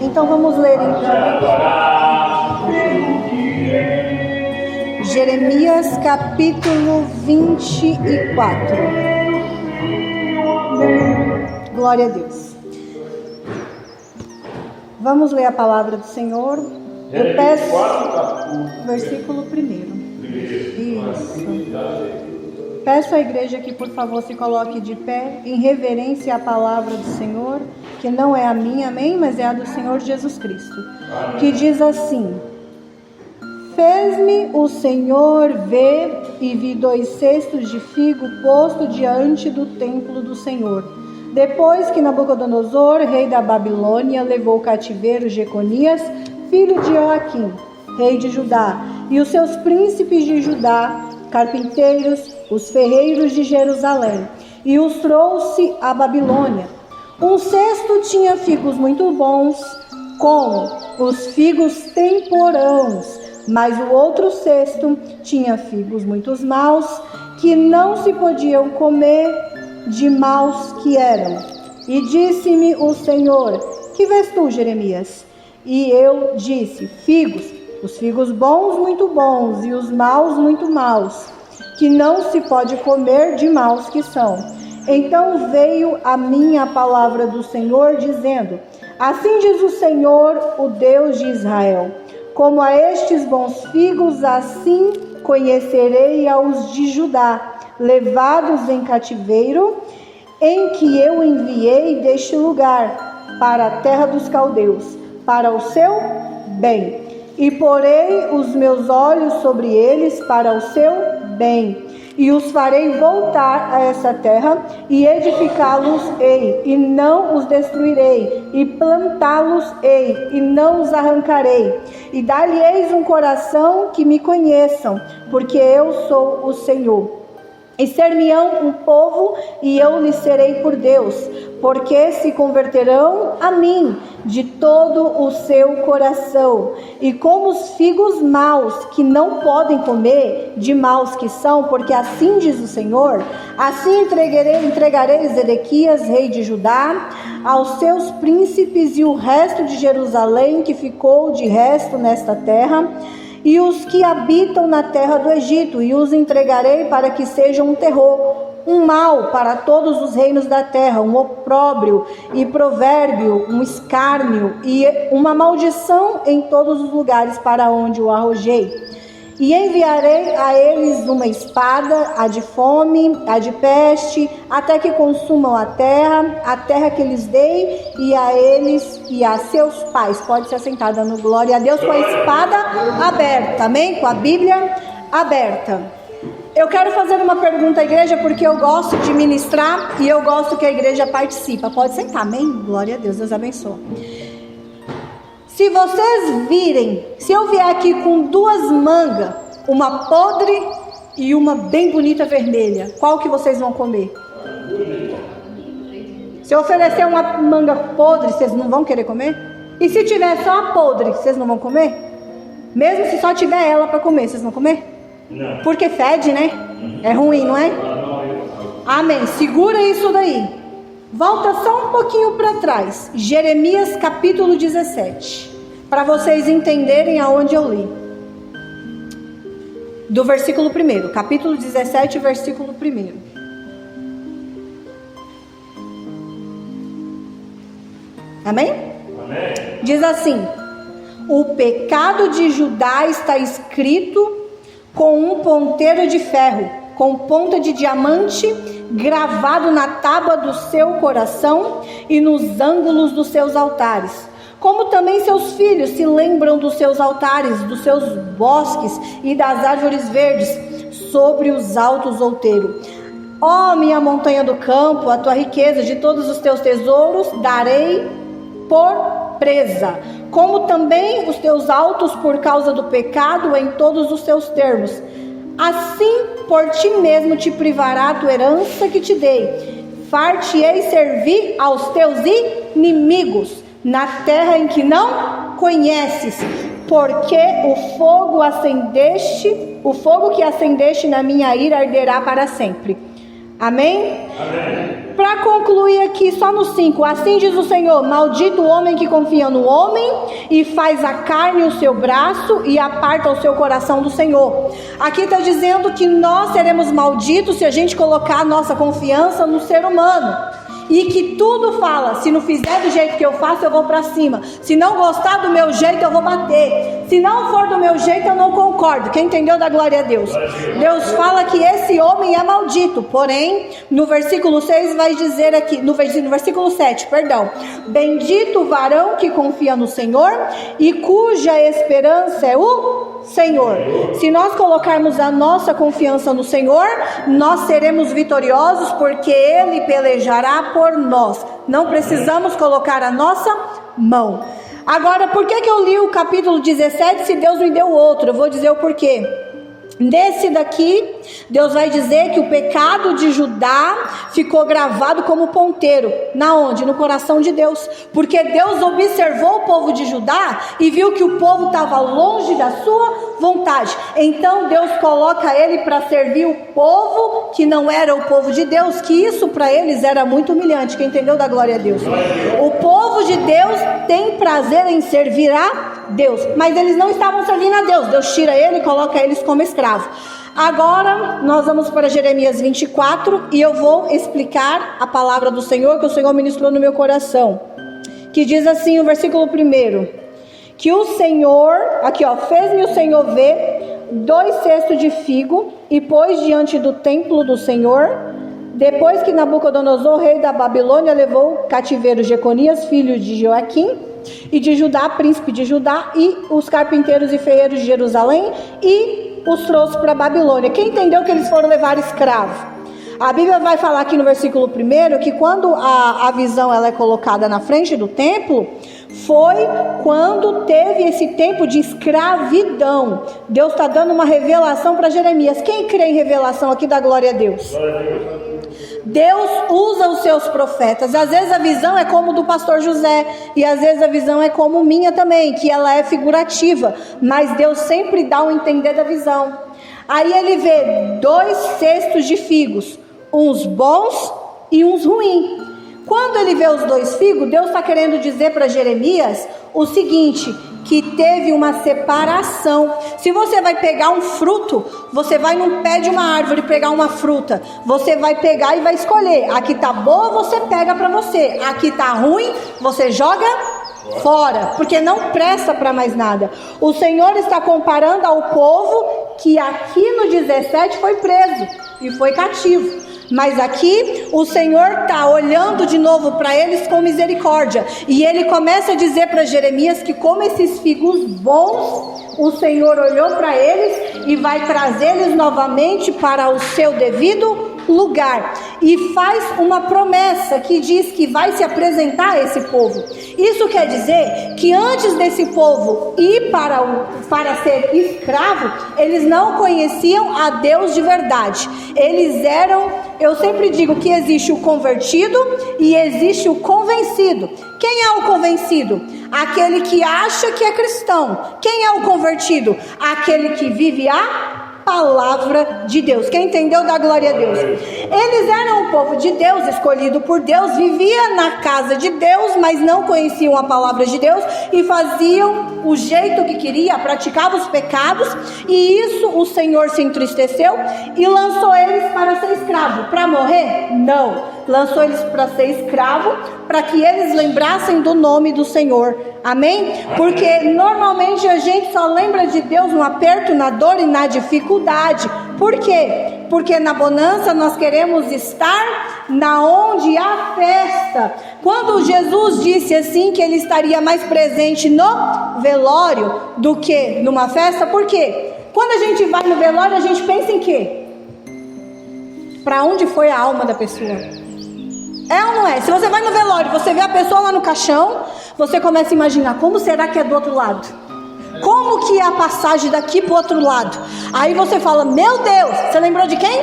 Então vamos ler Jeremias capítulo 24. Glória a Deus. Vamos ler a palavra do Senhor. Eu peço versículo 1. Isso. Peço à igreja que, por favor, se coloque de pé em reverência à palavra do Senhor, que não é a minha, amém, mas é a do Senhor Jesus Cristo, que diz assim: Fez-me o Senhor ver e vi 2 cestos de figo posto diante do templo do Senhor. Depois que Nabucodonosor, rei da Babilônia, levou cativeiro Jeconias, filho de Joaquim, rei de Judá, e os seus príncipes de Judá, carpinteiros, os ferreiros de Jerusalém, e os trouxe à Babilônia. Um cesto tinha figos muito bons, como os figos temporãos, mas o outro cesto tinha figos muito maus, que não se podiam comer, de maus que eram. E disse-me o Senhor: Que vês tu, Jeremias? E eu disse: Figos, os figos bons muito bons, e os maus muito maus, que não se pode comer, de maus que são. Então veio a mim a palavra do Senhor, dizendo: Assim diz o Senhor, o Deus de Israel: Como a estes bons figos, assim conhecerei aos de Judá, levados em cativeiro, em que eu enviei deste lugar, para a terra dos caldeus, para o seu bem. E porei os meus olhos sobre eles para o seu bem, e os farei voltar a essa terra, e edificá-los-ei, e não os destruirei, e plantá-los-ei, e não os arrancarei, e dar-lhes um coração que me conheçam, porque eu sou o Senhor. E ser-me-ão um povo, e eu lhes serei por Deus, porque se converterão a mim de todo o seu coração. E como os figos maus, que não podem comer, de maus que são, porque assim diz o Senhor, assim entregarei Zedequias, rei de Judá, aos seus príncipes e o resto de Jerusalém, que ficou de resto nesta terra, e os que habitam na terra do Egito, e os entregarei para que sejam um terror, um mal para todos os reinos da terra, um opróbrio e provérbio, um escárnio e uma maldição em todos os lugares para onde o arrojei. E enviarei a eles uma espada, a de fome, a de peste, até que consumam a terra que lhes dei, e a eles e a seus pais. Pode se assentar dando glória a Deus com a espada aberta, amém? Com a Bíblia aberta. Eu quero fazer uma pergunta à igreja, porque eu gosto de ministrar e eu gosto que a igreja participe. Pode sentar, amém? Glória a Deus, Deus abençoe. Se vocês virem, se eu vier aqui com 2 mangas, uma podre e uma bem bonita vermelha, qual que vocês vão comer? Se eu oferecer uma manga podre, vocês não vão querer comer? E se tiver só a podre, vocês não vão comer? Mesmo se só tiver ela para comer, vocês vão comer? Não. Porque fede, né? É ruim, não é? Amém. Segura isso daí. Volta só um pouquinho para trás. Jeremias capítulo 17. Para vocês entenderem aonde eu li. Do versículo 1. Capítulo 17, versículo 1. Amém? Amém. Diz assim: O pecado de Judá está escrito com um ponteiro de ferro, com ponta de diamante, gravado na tábua do seu coração e nos ângulos dos seus altares. Como também seus filhos se lembram dos seus altares, dos seus bosques e das árvores verdes, sobre os altos outeiros. Ó minha montanha do campo, a tua riqueza de todos os teus tesouros darei por presa, como também os teus altos por causa do pecado em todos os seus termos. Assim por ti mesmo te privará a tua herança que te dei. Far-te-ei servir aos teus inimigos, na terra em que não conheces, porque o fogo que acendeste na minha ira arderá para sempre. Amém? Amém. Para concluir aqui, só no 5, assim diz o Senhor: maldito o homem que confia no homem e faz a carne o seu braço e aparta o seu coração do Senhor. Aqui está dizendo que nós seremos malditos se a gente colocar a nossa confiança no ser humano. E que tudo fala: se não fizer do jeito que eu faço, eu vou para cima. Se não gostar do meu jeito, eu vou bater. Se não for do meu jeito, eu não concordo. Quem entendeu, dá glória a Deus. Deus fala que esse homem é maldito. Porém, no versículo 6 vai dizer aqui, no versículo 7, perdão: bendito o varão que confia no Senhor e cuja esperança é o Senhor. Se nós colocarmos a nossa confiança no Senhor, nós seremos vitoriosos, porque Ele pelejará por nós. Não precisamos colocar a nossa mão. Agora, por que eu li o capítulo 17 se Deus me deu outro? Eu vou dizer o porquê. Nesse daqui, Deus vai dizer que o pecado de Judá ficou gravado como ponteiro. Na onde? No coração de Deus. Porque Deus observou o povo de Judá e viu que o povo estava longe da sua vontade. Então Deus coloca ele para servir o povo que não era o povo de Deus, que isso para eles era muito humilhante. Quem entendeu, dá glória a Deus. O povo de Deus tem prazer em servir a Deus, mas eles não estavam servindo a Deus. Deus tira ele e coloca eles como escravos. Agora nós vamos para Jeremias 24 e eu vou explicar a palavra do Senhor que o Senhor ministrou no meu coração, que diz assim, o versículo 1, que o Senhor, aqui ó, fez-me o Senhor ver 2 cestos de figo e pôs diante do templo do Senhor, depois que Nabucodonosor, rei da Babilônia, levou cativeiro Jeconias, filho de Joaquim, e de Judá, príncipe de Judá, e os carpinteiros e ferreiros de Jerusalém, e os trouxe para a Babilônia. Quem entendeu que eles foram levar escravo? A Bíblia vai falar aqui no versículo 1 que quando a visão ela é colocada na frente do templo, foi quando teve esse tempo de escravidão. Deus está dando uma revelação para Jeremias. Quem crê em revelação aqui, dá glória a Deus. Deus usa os seus profetas. Às vezes a visão é como do pastor José, e às vezes a visão é como minha também, que ela é figurativa, mas Deus sempre dá um entender da visão. Aí ele vê 2 cestos de figos, uns bons e uns ruins. Quando ele vê os 2 figos, Deus está querendo dizer para Jeremias o seguinte, que teve uma separação. Se você vai pegar um fruto, você vai num pé de uma árvore pegar uma fruta, você vai pegar e vai escolher. Aqui tá boa, você pega para você. Aqui tá ruim, você joga fora, porque não presta para mais nada. O Senhor está comparando ao povo que aqui no 17 foi preso e foi cativo. Mas aqui o Senhor está olhando de novo para eles com misericórdia. E ele começa a dizer para Jeremias que como esses figos bons, o Senhor olhou para eles e vai trazê-los novamente para o seu devido lugar. E faz uma promessa que diz que vai se apresentar a esse povo. Isso quer dizer que antes desse povo ir para ser escravo, eles não conheciam a Deus de verdade. Eles eram, eu sempre digo que existe o convertido e existe o convencido. Quem é o convencido? Aquele que acha que é cristão. Quem é o convertido? Aquele que vive a palavra de Deus. Quem entendeu, dá glória a Deus. Eles eram o povo de Deus, escolhido por Deus, vivia na casa de Deus, mas não conheciam a palavra de Deus e faziam o jeito que queria, praticavam os pecados, e isso o Senhor se entristeceu e lançou eles para ser escravo. Para morrer? Não. Lançou eles para ser escravo, para que eles lembrassem do nome do Senhor. Amém? Porque normalmente a gente só lembra de Deus no aperto, na dor e na dificuldade. Por quê? Porque na bonança nós queremos estar na onde há festa. Quando Jesus disse assim que ele estaria mais presente no velório do que numa festa, por quê? Quando a gente vai no velório, a gente pensa em quê? Para onde foi a alma da pessoa? É ou não é? Se você vai no velório, você vê a pessoa lá no caixão, você começa a imaginar, como será que é do outro lado? Como que é a passagem daqui para o outro lado? Aí você fala, meu Deus, você lembrou de quem?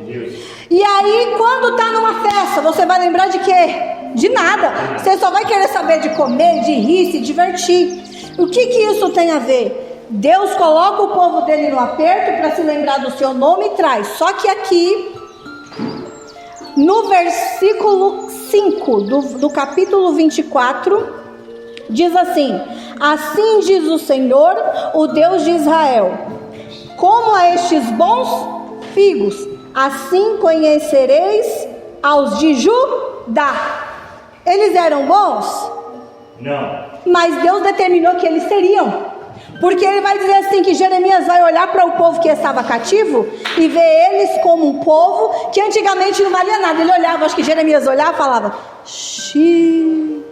Deus. E aí quando está numa festa, você vai lembrar de quê? De nada. Você só vai querer saber de comer, de rir, se divertir. O que isso tem a ver? Deus coloca o povo dele no aperto para se lembrar do seu nome e traz. Só que aqui No versículo 5 do capítulo 24, diz assim: assim diz o Senhor, o Deus de Israel: como a estes bons figos, assim conhecereis aos de Judá. Eles eram bons? Não. Mas Deus determinou que eles seriam. Porque ele vai dizer assim, que Jeremias vai olhar para o povo que estava cativo e ver eles como um povo que antigamente não valia nada. Ele olhava, acho que Jeremias olhava e falava: xiii,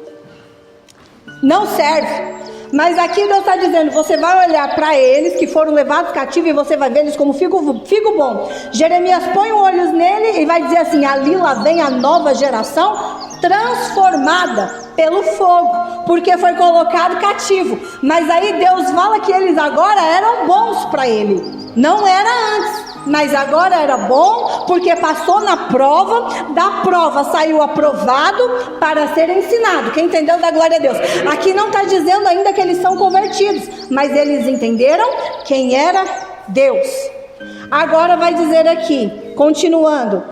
não serve. Mas aqui Deus está dizendo: você vai olhar para eles que foram levados cativos e você vai ver eles como figo bom. Jeremias põe os olhos nele e vai dizer assim: ali lá vem a nova geração transformada pelo fogo, porque foi colocado cativo. Mas aí Deus fala que eles agora eram bons para ele. Não era antes, mas agora era bom, porque passou na prova. Da prova saiu aprovado para ser ensinado. Quem entendeu, dá glória a Deus. Aqui não está dizendo ainda que eles são convertidos, mas eles entenderam quem era Deus. Agora vai dizer aqui, continuando,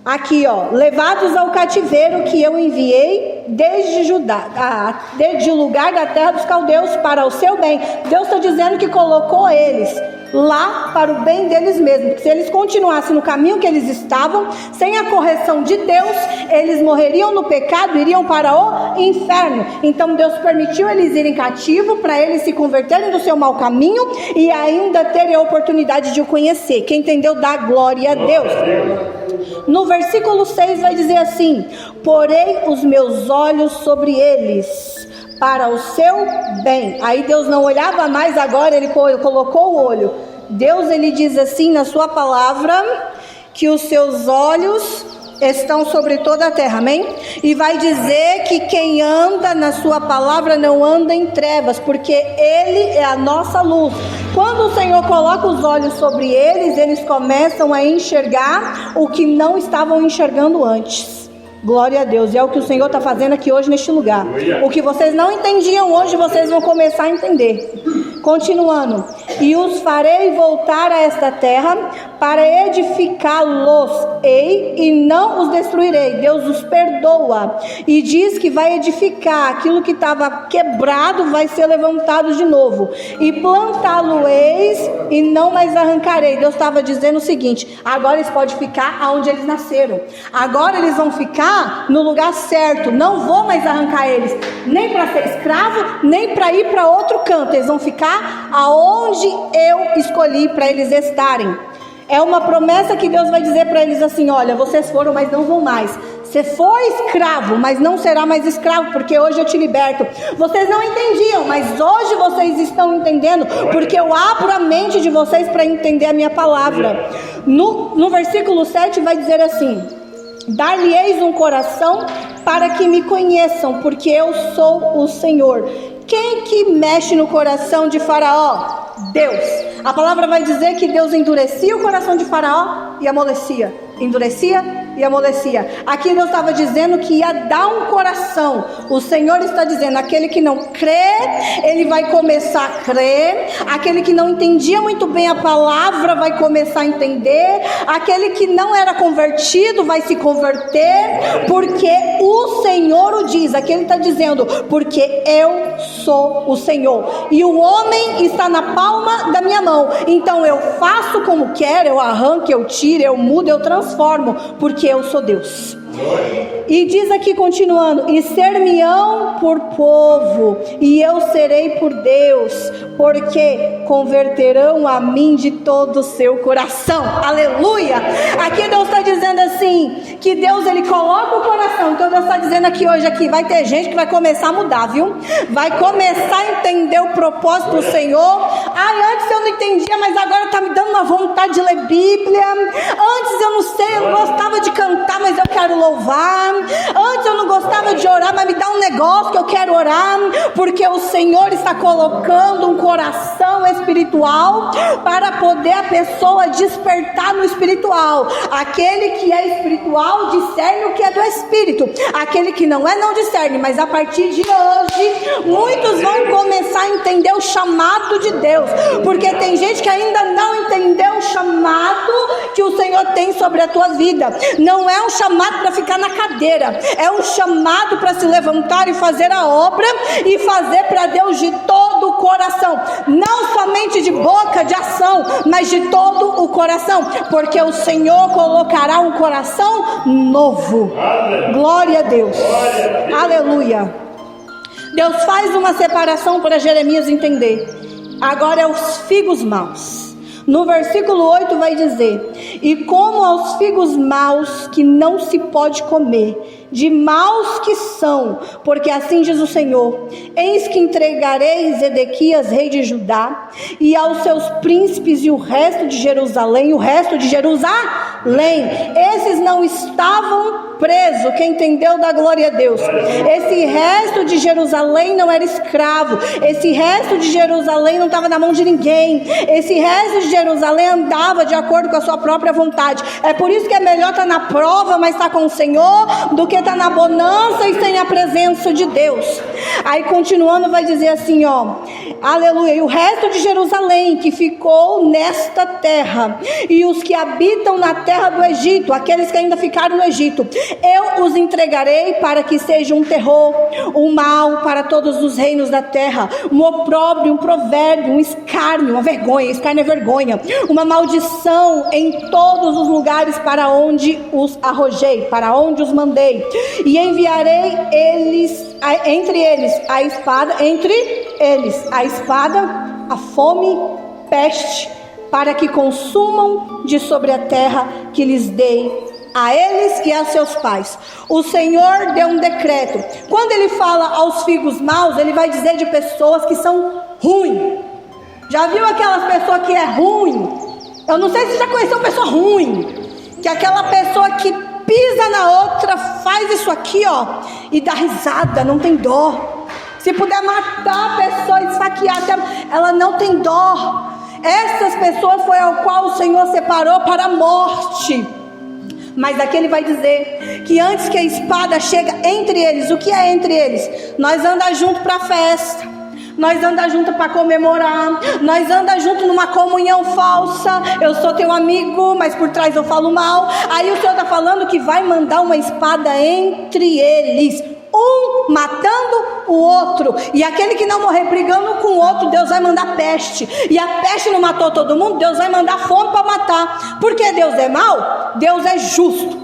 aqui ó: levados ao cativeiro que eu enviei desde Judá, desde o lugar da terra dos caldeus, para o seu bem. Deus está dizendo que colocou eles lá para o bem deles mesmos, porque se eles continuassem no caminho que eles estavam, sem a correção de Deus, eles morreriam no pecado, iriam para o inferno. Então Deus permitiu eles irem cativo, para eles se converterem do seu mau caminho e ainda terem a oportunidade de o conhecer. Quem entendeu, dá glória a Deus. No versículo 6 vai dizer assim: porei os meus olhos sobre eles para o seu bem. Aí Deus não olhava mais, agora ele colocou o olho. Deus, ele diz assim na sua palavra, que os seus olhos estão sobre toda a terra, amém? E vai dizer que quem anda na sua palavra não anda em trevas, porque ele é a nossa luz. Quando o Senhor coloca os olhos sobre eles, eles começam a enxergar o que não estavam enxergando antes. Glória a Deus, e é o que o Senhor está fazendo aqui hoje neste lugar. O que vocês não entendiam hoje, vocês vão começar a entender. Continuando: e os farei voltar a esta terra para edificá-los-ei e não os destruirei. Deus os perdoa e diz que vai edificar aquilo que estava quebrado, vai ser levantado de novo, e plantá-lo-eis e não mais arrancarei. Deus estava dizendo o seguinte: agora eles podem ficar aonde eles nasceram, agora eles vão ficar no lugar certo, não vou mais arrancar eles, nem para ser escravo, nem para ir para outro canto. Eles vão ficar aonde eu escolhi para eles estarem. É uma promessa que Deus vai dizer para eles assim: olha, vocês foram, mas não vão mais. Você foi escravo, mas não será mais escravo, porque hoje eu te liberto. Vocês não entendiam, mas hoje vocês estão entendendo, porque eu abro a mente de vocês para entender a minha palavra. No versículo 7 vai dizer assim: dar-lhe-eis um coração para que me conheçam, porque eu sou o Senhor. Quem que mexe no coração de Faraó? Deus. A palavra vai dizer que Deus endurecia o coração de Faraó e amolecia. Endurecia e amolecia. Aqui Deus estava dizendo que ia dar um coração. O Senhor está dizendo: aquele que não crê, ele vai começar a crer. Aquele que não entendia muito bem a palavra vai começar a entender. Aquele que não era convertido vai se converter, porque o Senhor o diz. Aqui ele está dizendo: porque eu sou o Senhor, e o homem está na palma da minha mão. Então eu faço como quero, eu arranco, eu tiro, eu mudo, eu transformo, porque eu sou Deus. E diz aqui, continuando: e ser-me-ão por povo, e eu serei por Deus, porque converterão a mim de todo o seu coração. Aleluia! Aqui Deus está dizendo assim, que Deus, ele coloca o coração. Então Deus está dizendo aqui hoje, aqui vai ter gente que vai começar a mudar, viu? Vai começar a entender o propósito do Senhor. Antes eu não entendia, mas agora está me dando uma vontade de ler Bíblia. Antes eu não sei, eu não gostava de cantar, mas eu quero louvar. Antes eu não gostava de orar, mas me dá um negócio que eu quero orar, porque o Senhor está colocando um coração espiritual para poder a pessoa despertar no espiritual. Aquele que é espiritual discerne o que é do Espírito. Aquele que não é, não discerne. Mas a partir de hoje, muitos vão começar a entender o chamado de Deus, porque tem gente que ainda não entendeu o chamado que o Senhor tem sobre a tua vida. Não é um chamado para ficar na cadeira, é um chamado para se levantar e fazer a obra, e fazer para Deus de todo o coração, não somente de boca, de ação, mas de todo o coração, porque o Senhor colocará um coração novo. Glória a Deus. Aleluia. Deus faz uma separação para Jeremias entender. Agora é os figos maus. No versículo 8 vai dizer: e como aos figos maus que não se pode comer, de maus que são, porque assim diz o Senhor: eis que entregarei Zedequias, rei de Judá, e aos seus príncipes e o resto de Jerusalém, esses não estavam presos. Quem entendeu, dá glória a Deus. Esse resto de Jerusalém não era escravo, esse resto de Jerusalém não estava na mão de ninguém, esse resto de Jerusalém andava de acordo com a sua própria vontade. É por isso que é melhor estar na prova, mas estar com o Senhor, do que estar na bonança e sem a presença de Deus. Aí continuando vai dizer assim, aleluia: e o resto de Jerusalém que ficou nesta terra, e os que habitam na terra do Egito, aqueles que ainda ficaram no Egito, eu os entregarei para que seja um terror, um mal para todos os reinos da terra, um opróbrio, um provérbio, um escárnio, uma vergonha. Escárnio é vergonha. Uma maldição em todos os lugares para onde os arrojei, para onde os mandei, e enviarei entre eles a espada, a fome, peste, para que consumam de sobre a terra que lhes dei a eles e a seus pais. O Senhor deu um decreto. Quando ele fala aos figos maus, ele vai dizer de pessoas que são ruins. Já viu aquelas pessoas que é ruim? Eu não sei se você já conheceu uma pessoa ruim, que é aquela pessoa que pisa na outra, faz isso aqui, e dá risada, não tem dó. Se puder matar a pessoa, esfaquear, ela não tem dó. Essas pessoas foi ao qual o Senhor separou para a morte. Mas aqui ele vai dizer que antes que a espada chegue entre eles, o que é entre eles? Nós andamos juntos para a festa, nós andamos juntos para comemorar, nós andamos juntos numa comunhão falsa. Eu sou teu amigo, mas por trás eu falo mal. Aí o Senhor está falando que vai mandar uma espada entre eles, um matando o outro, e aquele que não morrer brigando com o outro, Deus vai mandar peste, e a peste não matou todo mundo, Deus vai mandar fome para matar. Porque Deus é mau? Deus é justo.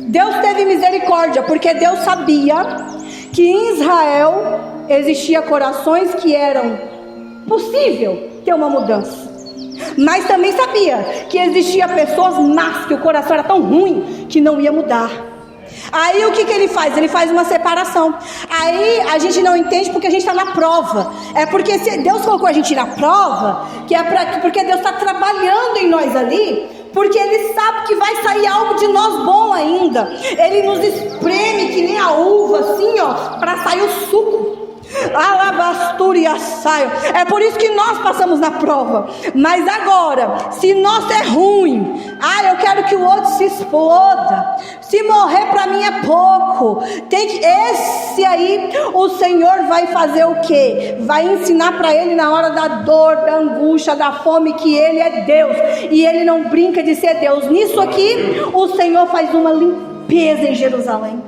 Deus teve misericórdia, porque Deus sabia que em Israel existia corações que eram possível ter uma mudança, mas também sabia que existia pessoas más, que o coração era tão ruim que não ia mudar. Aí o que ele faz? Ele faz uma separação. Aí a gente não entende porque a gente está na prova. É porque se Deus colocou a gente na prova, porque Deus está trabalhando em nós ali, porque Ele sabe que vai sair algo de nós bom ainda. Ele nos espreme que nem a uva, assim, para sair o suco. Alabastura saio. É por isso que nós passamos na prova. Mas agora, se nós é ruim, eu quero que o outro se exploda. Se morrer para mim é pouco. Esse aí, o Senhor vai fazer o quê? Vai ensinar para ele na hora da dor, da angústia, da fome, que Ele é Deus, e Ele não brinca de ser Deus. Nisso aqui, o Senhor faz uma limpeza em Jerusalém.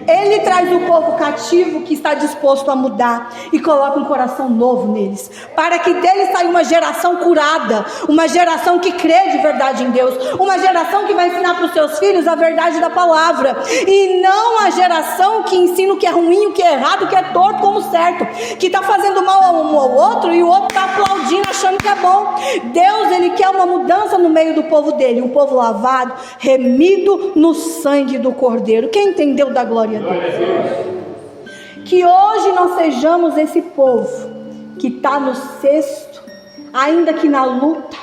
Ele traz o povo cativo que está disposto a mudar e coloca um coração novo neles, para que deles saia uma geração curada, uma geração que crê de verdade em Deus, uma geração que vai ensinar para os seus filhos a verdade da palavra, e não a geração que ensina o que é ruim, o que é errado, o que é torto como certo, que está fazendo mal a um ao outro e o outro está aplaudindo, achando que é bom. Deus, Ele quer uma mudança no meio do povo dele, um povo lavado, remido no sangue do Cordeiro. Quem entendeu da glória a Deus? Que hoje nós sejamos esse povo que está no cesto, ainda que na luta,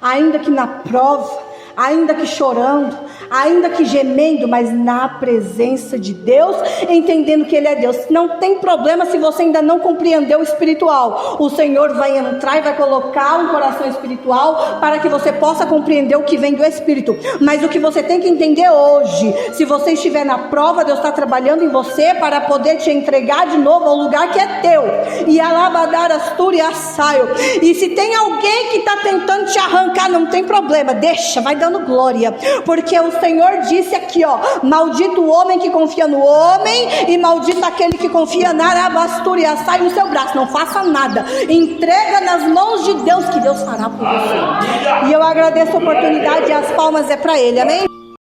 ainda que na prova, ainda que chorando, ainda que gemendo, mas na presença de Deus, entendendo que Ele é Deus. Não tem problema se você ainda não compreendeu o espiritual. O Senhor vai entrar e vai colocar um coração espiritual para que você possa compreender o que vem do Espírito. Mas o que você tem que entender hoje, se você estiver na prova, Deus está trabalhando em você para poder te entregar de novo ao lugar que é teu. E alabadar astúria saio. E se tem alguém que está tentando te arrancar, não tem problema, deixa, vai dando glória, porque o Senhor disse aqui, ó: maldito o homem que confia no homem, e maldito aquele que confia na arabastúria. Sai no seu braço, não faça nada, entrega nas mãos de Deus, que Deus fará por você. E eu agradeço a oportunidade, e as palmas é para Ele, amém?